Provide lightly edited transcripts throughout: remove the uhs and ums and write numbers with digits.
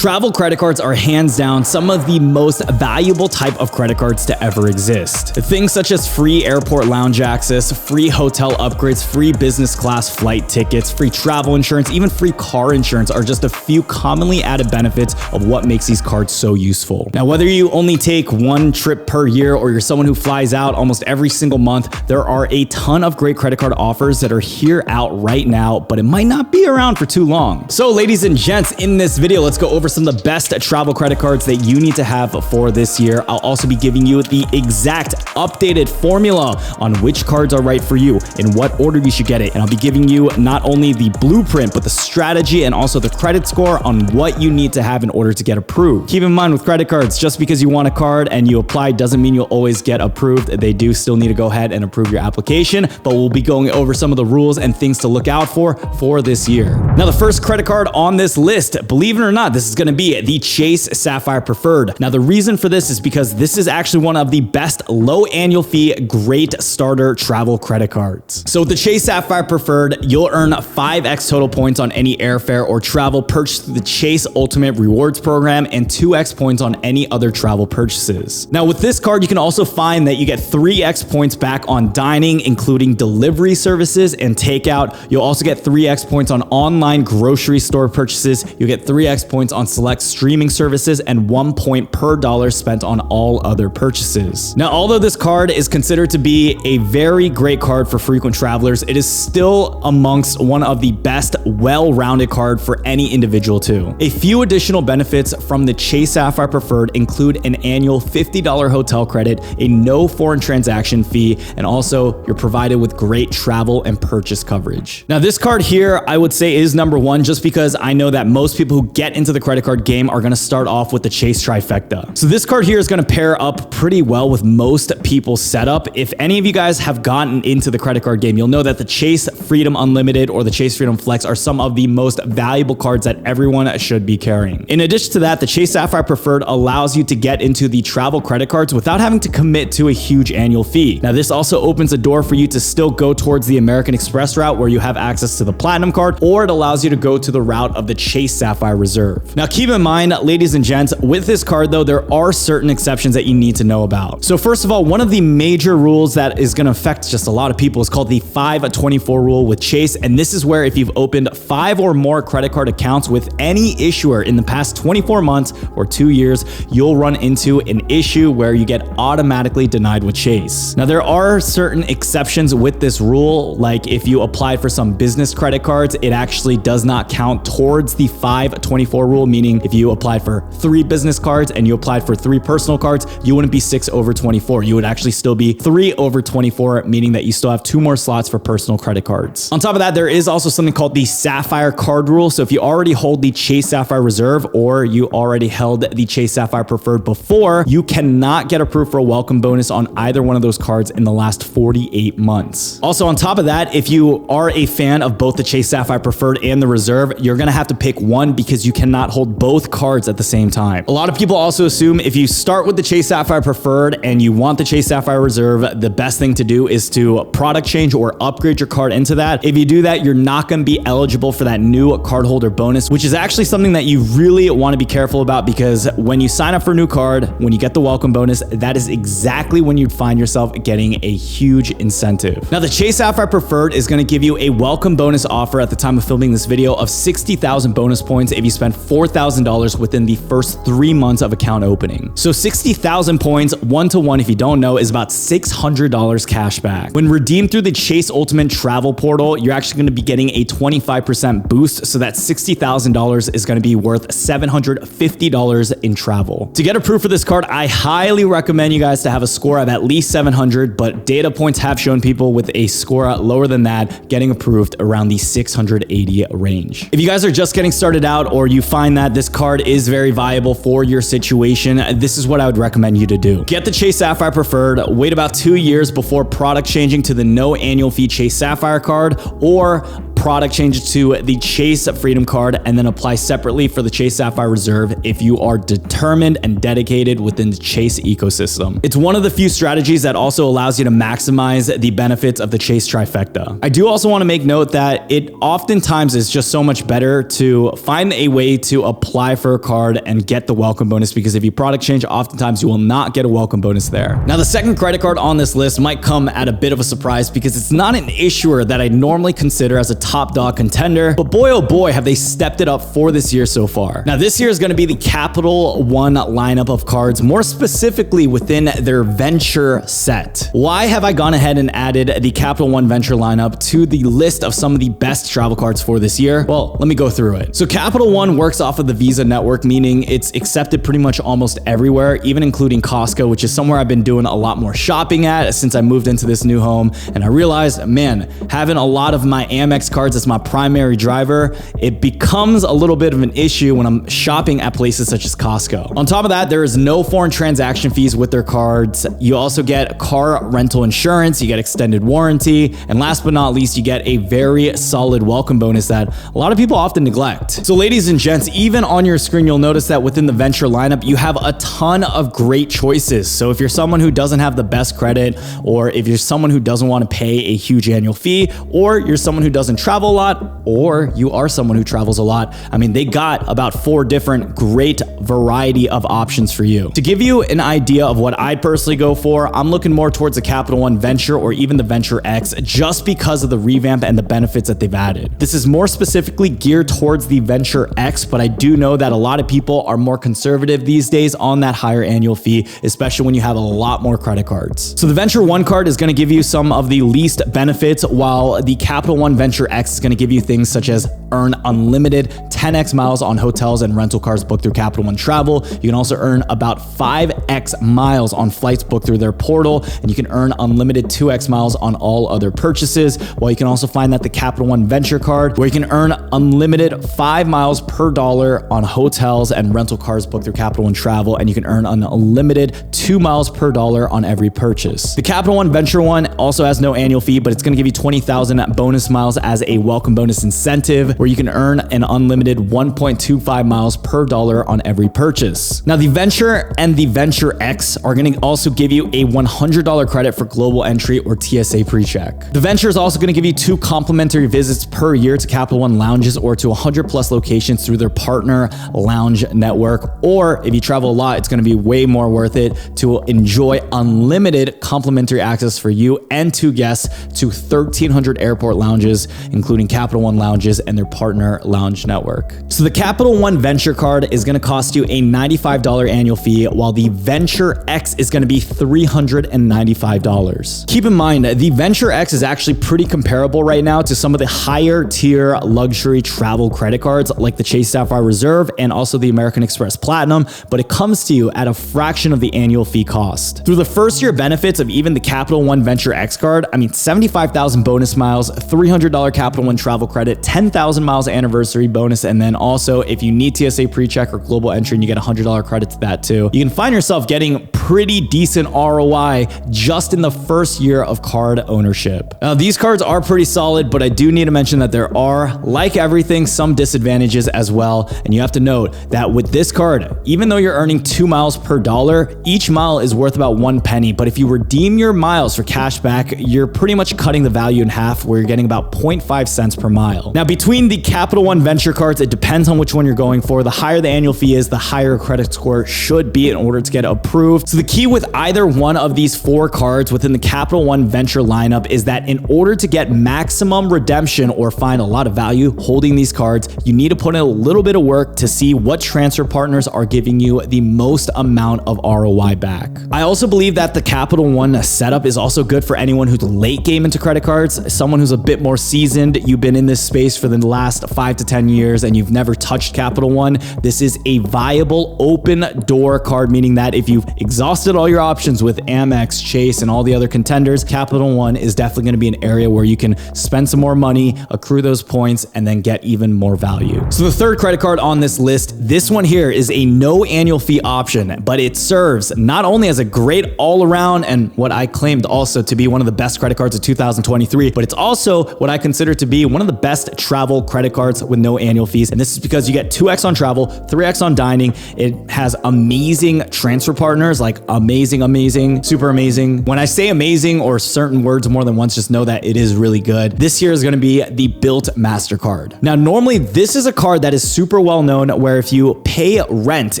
Travel credit cards are hands down some of the most valuable type of credit cards to ever exist. Things such as free airport lounge access, free hotel upgrades, free business class flight tickets, free travel insurance, even free car insurance are just a few commonly added benefits of what makes these cards so useful. Now, whether you only take one trip per year or you're someone who flies out almost every single month, there are a ton of great credit card offers that are here out right now, but it might not be around for too long. So ladies and gents, in this video, let's go over some of the best travel credit cards that you need to have for this year. I'll also be giving you the exact updated formula on which cards are right for you, in what order you should get it. And I'll be giving you not only the blueprint, but the strategy and also the credit score on what you need to have in order to get approved. Keep in mind with credit cards, just because you want a card and you apply doesn't mean you'll always get approved. They do still need to go ahead and approve your application, but we'll be going over some of the rules and things to look out for this year. Now, the first credit card on this list, believe it or not, this is going to be the Chase Sapphire Preferred. Now, the reason for this is because this is actually one of the best low annual fee, great starter travel credit cards. So with the Chase Sapphire Preferred, you'll earn 5x total points on any airfare or travel purchased through the Chase Ultimate Rewards Program and 2x points on any other travel purchases. Now, with this card, you can also find that you get 3x points back on dining, including delivery services and takeout. You'll also get 3x points on online grocery store purchases. You'll get 3x points on select streaming services and 1 point per dollar spent on all other purchases. Now, although this card is considered to be a very great card for frequent travelers, it is still amongst one of the best well-rounded card for any individual too. A few additional benefits from the Chase Sapphire Preferred include an annual $50 hotel credit, a no foreign transaction fee, and also you're provided with great travel and purchase coverage. Now, this card here, I would say is number one, just because I know that most people who get into the credit card game are going to start off with the Chase Trifecta. So this card here is going to pair up pretty well with most people's setup. If any of you guys have gotten into the credit card game, you'll know that the Chase Freedom Unlimited or the Chase Freedom Flex are some of the most valuable cards that everyone should be carrying. In addition to that, the Chase Sapphire Preferred allows you to get into the travel credit cards without having to commit to a huge annual fee. Now, this also opens a door for you to still go towards the American Express route where you have access to the Platinum card, or it allows you to go to the route of the Chase Sapphire Reserve. Now, keep in mind, ladies and gents, with this card though, there are certain exceptions that you need to know about. So first of all, one of the major rules that is going to affect just a lot of people is called the 524 rule with Chase. And this is where if you've opened 5 or more credit card accounts with any issuer in the past 24 months or 2 years, you'll run into an issue where you get automatically denied with Chase. Now, there are certain exceptions with this rule, like if you applied for some business credit cards, it actually does not count towards the 524 rule, meaning if you applied for 3 business cards and you applied for 3 personal cards, you wouldn't be 6 over 24. You would actually still be 3 over 24, meaning that you still have 2 more slots for personal credit cards. On top of that, there is also something called the Sapphire Card Rule. So if you already hold the Chase Sapphire Reserve or you already held the Chase Sapphire Preferred before, you cannot get approved for a welcome bonus on either one of those cards in the last 48 months. Also, on top of that, if you are a fan of both the Chase Sapphire Preferred and the Reserve, you're gonna have to pick one because you cannot hold both cards at the same time. A lot of people also assume if you start with the Chase Sapphire Preferred and you want the Chase Sapphire Reserve, the best thing to do is to product change or upgrade your card into that. If you do that, you're not gonna be eligible for that new cardholder bonus, which is actually something that you really want to be careful about, because when you sign up for a new card, when you get the welcome bonus, that is exactly when you find yourself getting a huge incentive. Now, the Chase Sapphire Preferred is going to give you a welcome bonus offer at the time of filming this video of 60,000 bonus points if you spend $4,000 within the first 3 months of account opening. So 60,000 points, 1-to-1, if you don't know, is about $600 cash back. When redeemed through the Chase Ultimate Travel Portal, you're actually going to be getting a 25% boost, so that $60,000 is going to be worth $750 in travel. To get approved for this card, I highly recommend you guys to have a score of at least 700, but data points have shown people with a score lower than that getting approved around the 680 range. If you guys are just getting started out or you find that this card is very viable for your situation, this is what I would recommend you to do. Get the Chase Sapphire Preferred, wait about 2 years before product changing to the no annual fee Chase Sapphire card, or product change to the Chase Freedom Card and then apply separately for the Chase Sapphire Reserve if you are determined and dedicated within the Chase ecosystem. It's one of the few strategies that also allows you to maximize the benefits of the Chase trifecta. I do also want to make note that it oftentimes is just so much better to find a way to apply for a card and get the welcome bonus, because if you product change, oftentimes you will not get a welcome bonus there. Now, the second credit card on this list might come at a bit of a surprise because it's not an issuer that I normally consider as a top dog contender, but boy oh boy have they stepped it up for this year so far. Now, this year is going to be the Capital One lineup of cards, more specifically within their venture set. Why have I gone ahead and added the Capital One venture lineup to the list of some of the best travel cards for this year? Well, let me go through it. So Capital One works off of the Visa network, meaning it's accepted pretty much almost everywhere, even including Costco, which is somewhere I've been doing a lot more shopping at since I moved into this new home. And I realized, man, having a lot of my Amex cards as my primary driver, it becomes a little bit of an issue when I'm shopping at places such as Costco. On top of that, there is no foreign transaction fees with their cards. You also get car rental insurance, you get extended warranty, and last but not least, you get a very solid welcome bonus that a lot of people often neglect. So ladies and gents, even on your screen, you'll notice that within the venture lineup, you have a ton of great choices. So if you're someone who doesn't have the best credit, or if you're someone who doesn't want to pay a huge annual fee, or you're someone who doesn't travel a lot, or you are someone who travels a lot, I mean, they got about 4 different great variety of options for you. To give you an idea of what I'd personally go for, I'm looking more towards the Capital One Venture or even the Venture X, just because of the revamp and the benefits that they've added. This is more specifically geared towards the Venture X, but I do know that a lot of people are more conservative these days on that higher annual fee, especially when you have a lot more credit cards. So the Venture One card is going to give you some of the least benefits, while the Capital One Venture X is going to give you things such as earn unlimited 10x miles on hotels and rental cars booked through Capital One Travel. You can also earn about 5x miles on flights booked through their portal, and you can earn unlimited 2x miles on all other purchases. While you can also find that the Capital One Venture card, where you can earn unlimited 5 miles per dollar on hotels and rental cars booked through Capital One Travel, and you can earn an unlimited 2 miles per dollar on every purchase. The Capital One Venture one also has no annual fee, but it's going to give you 20,000 bonus miles as a welcome bonus incentive, where you can earn an unlimited 1.25 miles per dollar on every purchase. Now, the Venture and the Venture X are going to also give you a $100 credit for global entry or TSA pre-check. The Venture is also going to give you 2 complimentary visits per year to Capital One lounges or to 100 plus locations through their partner lounge network. Or if you travel a lot, it's going to be way more worth it to enjoy unlimited complimentary access for you and 2 guests to 1,300 airport lounges, including Capital One lounges and their partner lounge network. So the Capital One Venture card is going to cost you a $95 annual fee, while the Venture X is going to be $395. Keep in mind, the Venture X is actually pretty comparable right now to some of the higher tier luxury travel credit cards like the Chase Sapphire Reserve and also the American Express Platinum, but it comes to you at a fraction of the annual fee cost. Through the first year benefits of even the Capital One Venture X card, I mean, 75,000 bonus miles, $300 Capital One travel credit, 10,000 miles anniversary bonus, and then also if you need TSA pre-check or global entry, and you get a $100 credit to that too. You can find yourself getting pretty decent ROI just in the first year of card ownership. Now, these cards are pretty solid, but I do need to mention that there are, like everything, some disadvantages as well. And you have to note that with this card, even though you're earning 2 miles per dollar, each mile is worth about 1 penny. But if you redeem your miles for cash back, you're pretty much cutting the value in half, where you're getting about 0.5 cents per mile. Now, between the Capital One Venture cards, it depends on which one you're going for. The higher the annual fee is, the higher credit score should be in order to get approved. So the key with either one of these 4 cards within the Capital One Venture lineup is that in order to get maximum redemption or find a lot of value holding these cards, you need to put in a little bit of work to see what transfer partners are giving you the most amount of ROI back. I also believe that the Capital One setup is also good for anyone who's late game into credit cards, someone who's a bit more seasoned. You've been in this space for the last 5 to 10 years and you've never touched Capital One. This is a viable open door card, meaning that if you've exhausted all your options with Amex, Chase, and all the other contenders, Capital One is definitely going to be an area where you can spend some more money, accrue those points, and then get even more value. So the third credit card on this list, this one here is a no annual fee option, but it serves not only as a great all-around and what I claimed also to be one of the best credit cards of 2023, but it's also what I consider consider to be one of the best travel credit cards with no annual fees. And this is because you get 2x on travel, 3x on dining. It has amazing transfer partners, like amazing, super amazing. When I say amazing or certain words more than once, just know that it is really good. This here is going to be the Built MasterCard. Now, normally this is a card that is super well known where if you pay rent,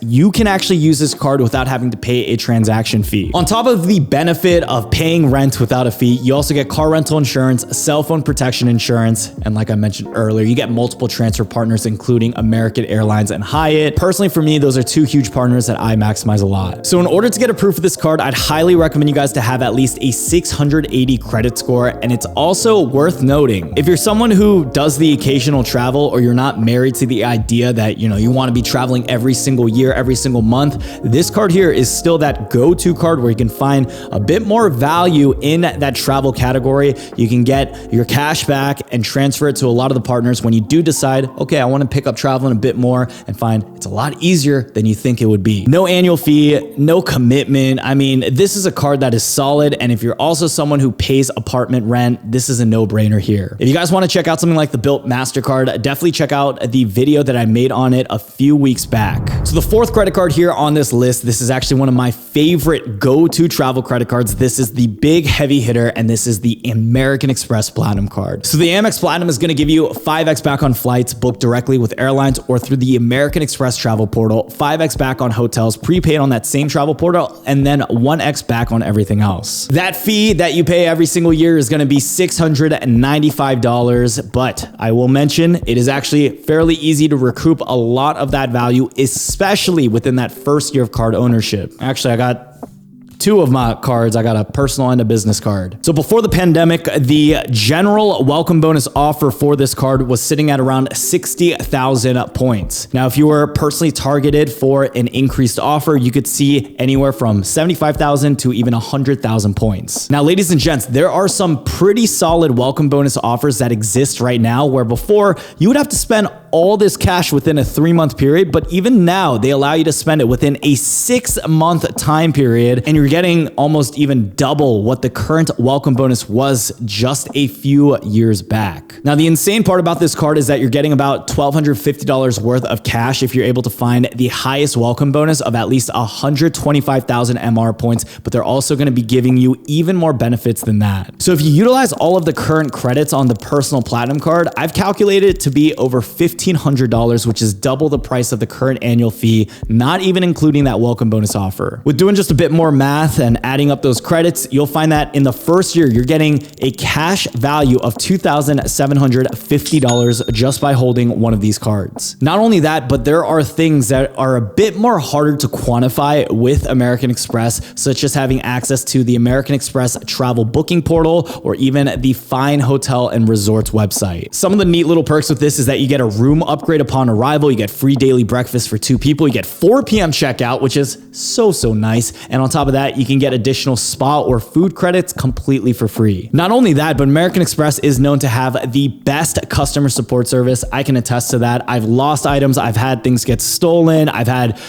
you can actually use this card without having to pay a transaction fee. On top of the benefit of paying rent without a fee, you also get car rental insurance, cell phone protection insurance, and like I mentioned earlier, you get multiple transfer partners, including American Airlines and Hyatt. Personally, for me, those are two huge partners that I maximize a lot. So in order to get approved for this card, I'd highly recommend you guys to have at least a 680 credit score. And it's also worth noting, if you're someone who does the occasional travel or you're not married to the idea that, you want to be traveling every single year, every single month, this card here is still that go-to card where you can find a bit more value in that travel category. You can get your cash back and transfer it to a lot of the partners when you do decide, okay, I want to pick up traveling a bit more, and find it's a lot easier than you think it would be. No annual fee, no commitment. I mean, this is a card that is solid. And if you're also someone who pays apartment rent, this is a no-brainer here. If you guys want to check out something like the Built MasterCard, definitely check out the video that I made on it a few weeks back. So the fourth credit card here on this list, this is actually one of my favorite go-to travel credit cards. This is the big heavy hitter, and this is the American Express Platinum card. So the Amex Platinum is going to give you 5x back on flights booked directly with airlines or through the American Express travel portal, 5x back on hotels prepaid on that same travel portal, and then 1x back on everything else. That fee that you pay every single year is going to be $695, but I will mention it is actually fairly easy to recoup a lot of that value, especially within that first year of card ownership. Actually, I got two of my cards. I got a personal and a business card. So before the pandemic, the general welcome bonus offer for this card was sitting at around 60,000 points. Now, if you were personally targeted for an increased offer, you could see anywhere from 75,000 to even 100,000 points. Now, ladies and gents, there are some pretty solid welcome bonus offers that exist right now, where before you would have to spend all this cash within a 3-month period, but even now they allow you to spend it within a 6-month time period, and you're getting almost even double what the current welcome bonus was just a few years back. Now, the insane part about this card is that you're getting about $1,250 worth of cash if you're able to find the highest welcome bonus of at least 125,000 MR points, but they're also going to be giving you even more benefits than that. So if you utilize all of the current credits on the personal platinum card, I've calculated it to be over $1,500, which is double the price of the current annual fee, not even including that welcome bonus offer. With doing just a bit more math and adding up those credits, you'll find that in the first year, you're getting a cash value of $2,750 just by holding one of these cards. Not only that, but there are things that are a bit more harder to quantify with American Express, such as having access to the American Express travel booking portal or even the Fine Hotel and Resorts website. Some of the neat little perks with this is that you get a room upgrade upon arrival, you get free daily breakfast for 2 people, you get 4 p.m. checkout, which is so nice. And on top of that, you can get additional spa or food credits completely for free. Not only that, but American Express is known to have the best customer support service. I can attest to that. I've lost items, I've had things get stolen, I've had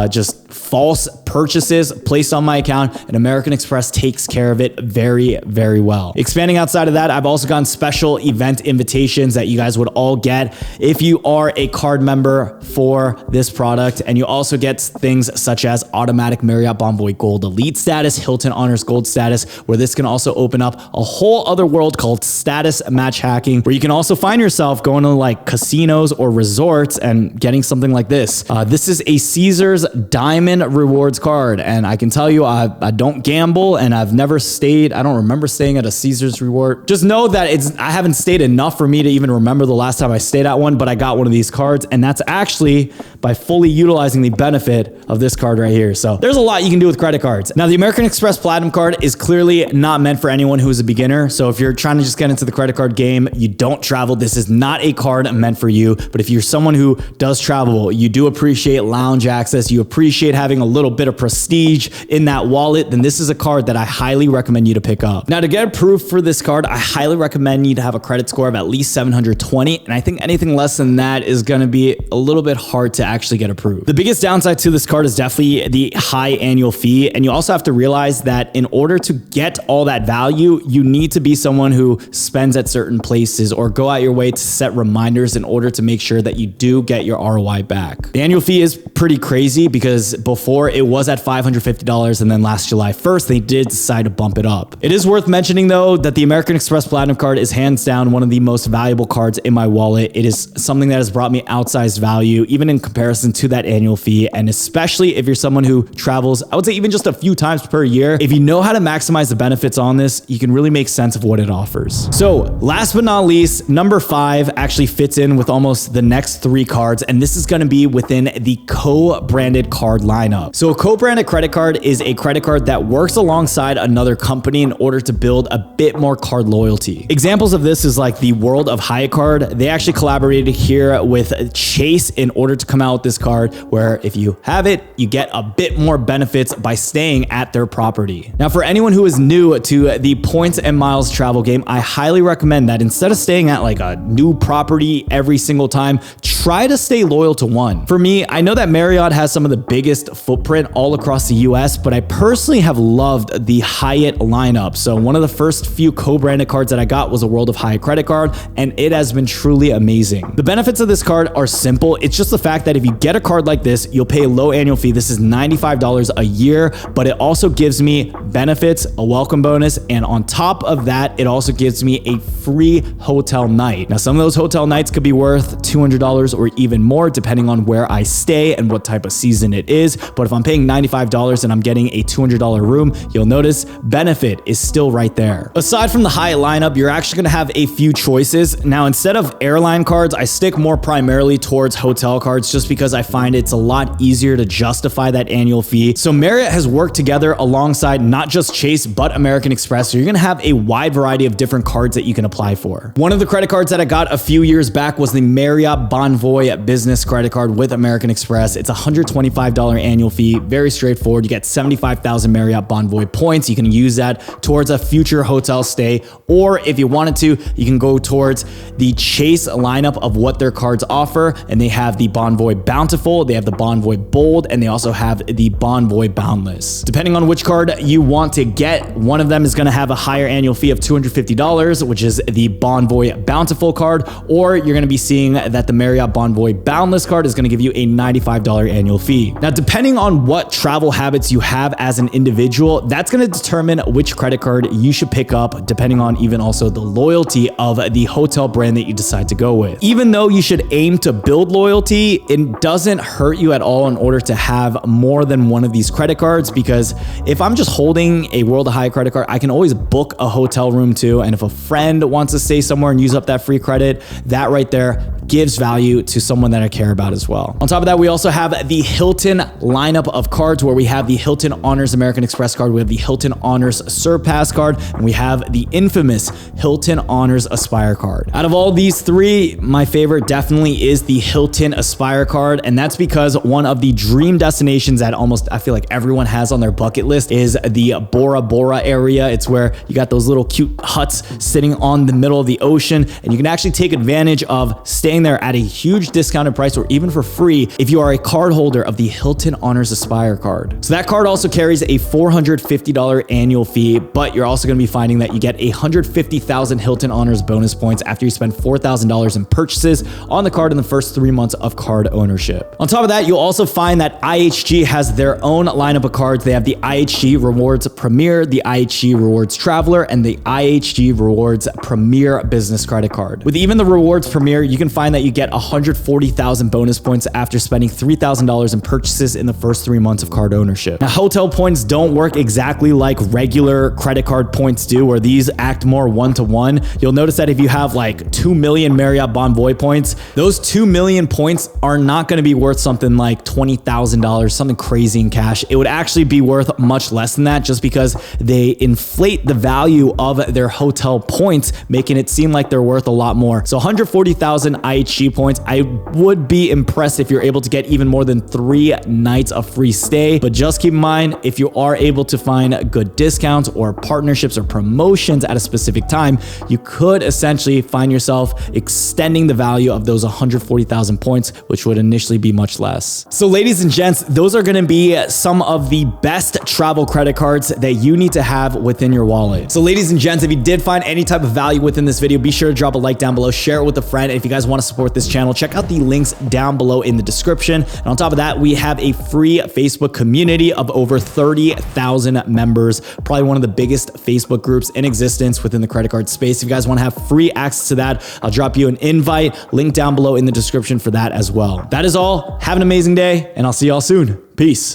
just false purchases placed on my account, and American Express takes care of it very well. Expanding outside of that, I've also gotten special event invitations that you guys would all get if you are a card member for this product, and you also get things such as automatic Marriott Bonvoy Gold Elite status, Hilton Honors Gold status, where this can also open up a whole other world called status match hacking, where you can also find yourself going to like casinos or resorts and getting something like this. This is a Caesars Diamond Rewards card, and I can tell you I don't gamble, and I've never stayed, I don't remember staying at a Caesars Reward. Just know that I haven't stayed enough for me to even remember the last time I stayed at one, but I got one of these cards, and that's actually by fully utilizing the benefit of this card right here. So there's a lot you can do with credit cards. Now, the American Express Platinum card is clearly not meant for anyone who is a beginner. So if you're trying to just get into the credit card game, you don't travel, this is not a card meant for you. But if you're someone who does travel, you do appreciate lounge access, you appreciate having a little bit of of prestige in that wallet, then this is a card that I highly recommend you to pick up. Now, to get approved for this card, I highly recommend you to have a credit score of at least 720, and I think anything less than that is going to be a little bit hard to actually get approved. The biggest downside to this card is definitely the high annual fee, and you also have to realize that in order to get all that value, you need to be someone who spends at certain places or go out your way to set reminders in order to make sure that you do get your ROI back. The annual fee is pretty crazy because before it was at $550, and then last July 1st, they did decide to bump it up. It is worth mentioning though that the American Express Platinum card is hands down one of the most valuable cards in my wallet. It is something that has brought me outsized value, even in comparison to that annual fee. And especially if you're someone who travels, I would say even just a few times per year, if you know how to maximize the benefits on this, you can really make sense of what it offers. So last but not least, number 5 actually fits in with almost the next 3 cards, and this is going to be within the co-branded card lineup. So a co-branded credit card is a credit card that works alongside another company in order to build a bit more card loyalty. Examples of this is like the World of Hyatt card. They actually collaborated here with Chase in order to come out with this card where if you have it, you get a bit more benefits by staying at their property. Now, for anyone who is new to the points and miles travel game, I highly recommend that instead of staying at like a new property every single time, try to stay loyal to one. For me, I know that Marriott has some of the biggest footprint all across the US, but I personally have loved the Hyatt lineup. So one of the first few co-branded cards that I got was a World of Hyatt credit card, and it has been truly amazing. The benefits of this card are simple. It's just the fact that if you get a card like this, you'll pay a low annual fee. This is $95 a year, but it also gives me benefits, a welcome bonus, and on top of that, it also gives me a free hotel night. Now, some of those hotel nights could be worth $200 or even more, depending on where I stay and what type of season it is. But if I'm paying $95 and I'm getting a $200 room, you'll notice benefit is still right there. Aside from the Hyatt lineup, you're actually going to have a few choices. Now, instead of airline cards, I stick more primarily towards hotel cards just because I find it's a lot easier to justify that annual fee. So Marriott has worked together alongside not just Chase, but American Express. So you're going to have a wide variety of different cards that you can apply for. One of the credit cards that I got a few years back was the Marriott Bonvoy business credit card with American Express. It's a $125 annual fee, very straightforward. You get 75,000 Marriott Bonvoy points. You can use that towards a future hotel stay, or if you wanted to, you can go towards the Chase lineup of what their cards offer, and they have the Bonvoy Bountiful, they have the Bonvoy Bold, and they also have the Bonvoy Boundless. Depending on which card you want to get, one of them is going to have a higher annual fee of $250, which is the Bonvoy Bountiful card, or you're going to be seeing that the Marriott Bonvoy Boundless card is going to give you a $95 annual fee. Now, depending on what travel habits you have as an individual, that's going to determine which credit card you should pick up, depending on even also the loyalty of the hotel brand that you decide to go with. Even though you should aim to build loyalty, it doesn't hurt you at all in order to have more than one of these credit cards, because if I'm just holding a World of Hyatt credit card, I can always book a hotel room too. And if a friend wants to stay somewhere and use up that free credit, that right there gives value to someone that I care about as well. On top of that, we also have the Hilton lineup of cards where we have the Hilton Honors American Express card, we have the Hilton Honors Surpass card, and we have the infamous Hilton Honors Aspire card. Out of all these three, my favorite definitely is the Hilton Aspire card, and that's because one of the dream destinations that almost I feel like everyone has on their bucket list is the Bora Bora area. It's where you got those little cute huts sitting on the middle of the ocean, and you can actually take advantage of staying there at a huge discounted price or even for free if you are a card holder of the Hilton Honors Aspire card. So that card also carries a $450 annual fee, but you're also going to be finding that you get 150,000 Hilton Honors bonus points after you spend $4,000 in purchases on the card in the first 3 months of card ownership. On top of that, you'll also find that IHG has their own lineup of cards. They have the IHG Rewards Premier, the IHG Rewards Traveler, and the IHG Rewards Premier Business Credit Card. With even the Rewards Premier, you can find that you get 140,000 bonus points after spending $3,000 in purchases in the first 3 months of card ownership. Now, hotel points don't work exactly like regular credit card points do, where these act more one-to-one. You'll notice that if you have like 2 million Marriott Bonvoy points, those 2 million points are not going to be worth something like $20,000, something crazy in cash. It would actually be worth much less than that just because they inflate the value of their hotel points, making it seem like they're worth a lot more. So 140,000 IHG points. I would be impressed if you're able to get even more than 3 nights of free stay. But just keep in mind, if you are able to find good discounts or partnerships or promotions at a specific time, you could essentially find yourself extending the value of those 140,000 points, which would initially be much less. So ladies and gents, those are going to be some of the best travel credit cards that you need to have within your wallet. So ladies and gents, if you did find any type of value within this video, be sure to drop a like down below, share it with a friend. And if you guys want to support this channel, check out the links down below in the description. And on top of that, we have a free Facebook community of over 30,000 members, probably one of the biggest Facebook groups in existence within the credit card space. If you guys want to have free access to that, I'll drop you an invite, link down below in the description for that as well. That is all. Have an amazing day, and I'll see y'all soon. Peace.